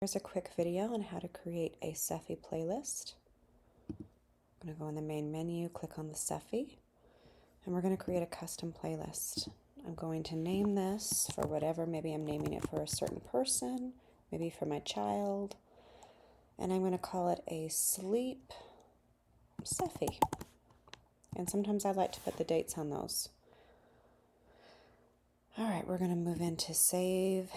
Here's a quick video on how to create a SEFI playlist. I'm going to go in the main menu, click on the SEFI, and we're going to create a custom playlist. I'm going to name this for whatever, maybe I'm naming it for a certain person, maybe for my child, and I'm going to call it a sleep SEFI. And sometimes I like to put the dates on those. All right, we're going to move into save,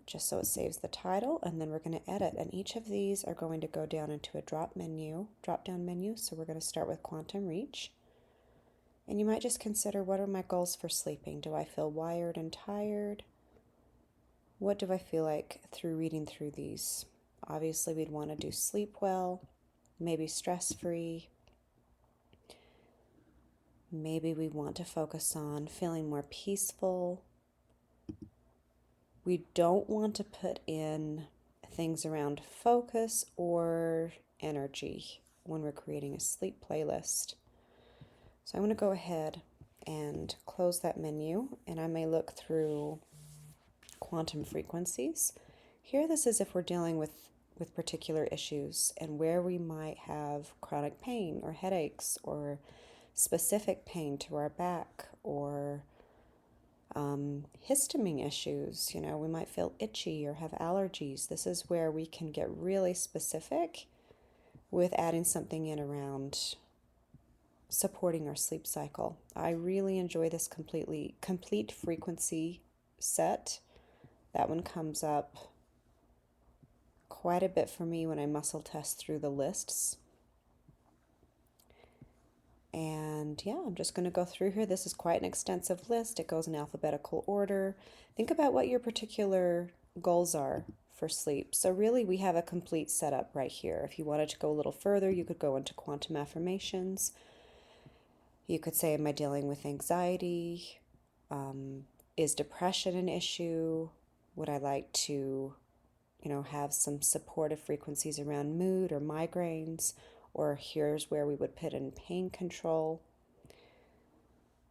just so it saves the title, and then we're going to edit, and each of these are going to go down into a drop down menu. So we're going to start with quantum reach, and you might just consider, what are my goals for sleeping? Do I feel wired and tired? What do I feel like through reading through these? Obviously we'd want to do sleep well, maybe stress-free. Maybe we want to focus on feeling more peaceful. We don't want to put in things around focus or energy when we're creating a sleep playlist. So I'm going to go ahead and close that menu, and I may look through quantum frequencies. Here, this is if we're dealing with particular issues and where we might have chronic pain or headaches or specific pain to our back or histamine issues. You know, we might feel itchy or have allergies. This is where we can get really specific with adding something in around supporting our sleep cycle. I really enjoy this complete frequency set. That one comes up quite a bit for me when I muscle test through the lists. And yeah, I'm just going to go through here. This is quite an extensive list. It goes in alphabetical order. Think about what your particular goals are for sleep. So really, we have a complete setup right here. If you wanted to go a little further, you could go into quantum affirmations. You could say, am I dealing with anxiety? Is depression an issue? Would I like to, have some supportive frequencies around mood or migraines? Or here's where we would put in pain control.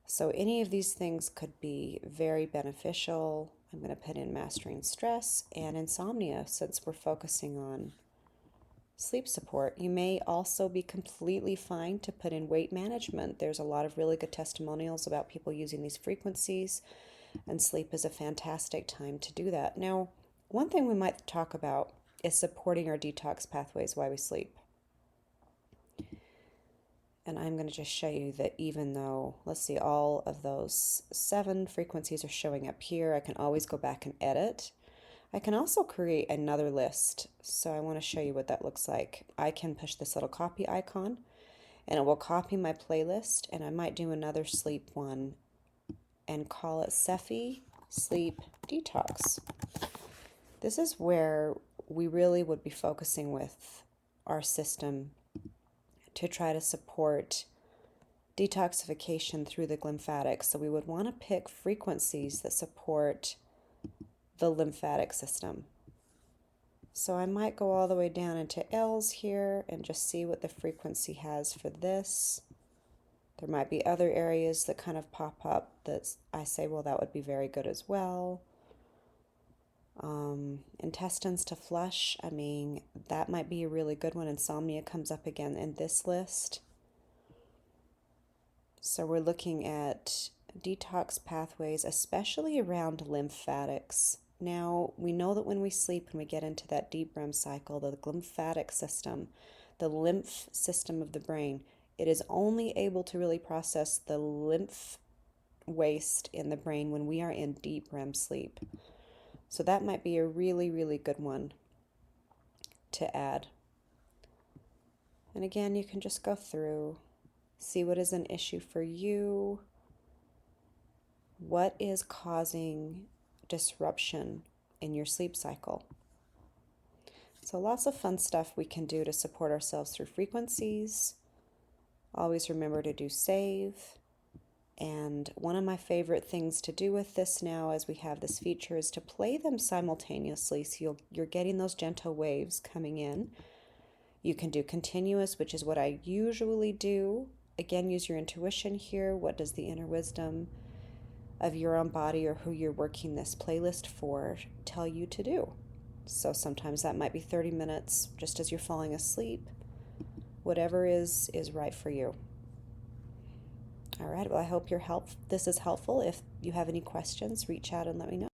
So any of these things could be very beneficial. I'm going to put in mastering stress and insomnia since we're focusing on sleep support. You may also be completely fine to put in weight management. There's a lot of really good testimonials about people using these frequencies, and sleep is a fantastic time to do that. Now, one thing we might talk about is supporting our detox pathways while we sleep. And I'm going to just show you that even though, let's see, all of those 7 frequencies are showing up here, I can always go back and edit. I can also create another list. So I want to show you what that looks like. I can push this little copy icon and it will copy my playlist, and I might do another sleep one and call it SEFI Sleep Detox. This is where we really would be focusing with our system to try to support detoxification through the lymphatics. So we would want to pick frequencies that support the lymphatic system. So I might go all the way down into L's here and just see what the frequency has for this. There might be other areas that kind of pop up that I say, well, that would be very good as well. Intestines to flush, I mean, that might be a really good one. Insomnia comes up again in this list. So we're looking at detox pathways, especially around lymphatics. Now, we know that when we sleep and we get into that deep REM cycle, the lymphatic system, the lymph system of the brain, it is only able to really process the lymph waste in the brain when we are in deep REM sleep. So that might be a really, really good one to add. And again, you can just go through, see what is an issue for you. What is causing disruption in your sleep cycle? So lots of fun stuff we can do to support ourselves through frequencies. Always remember to do save. And one of my favorite things to do with this now, as we have this feature, is to play them simultaneously. So you're getting those gentle waves coming in. You can do continuous, which is what I usually do. Again, use your intuition here. What does the inner wisdom of your own body or who you're working this playlist for tell you to do? So sometimes that might be 30 minutes just as you're falling asleep. Whatever is right for you. All right, well, I hope this is helpful. If you have any questions, reach out and let me know.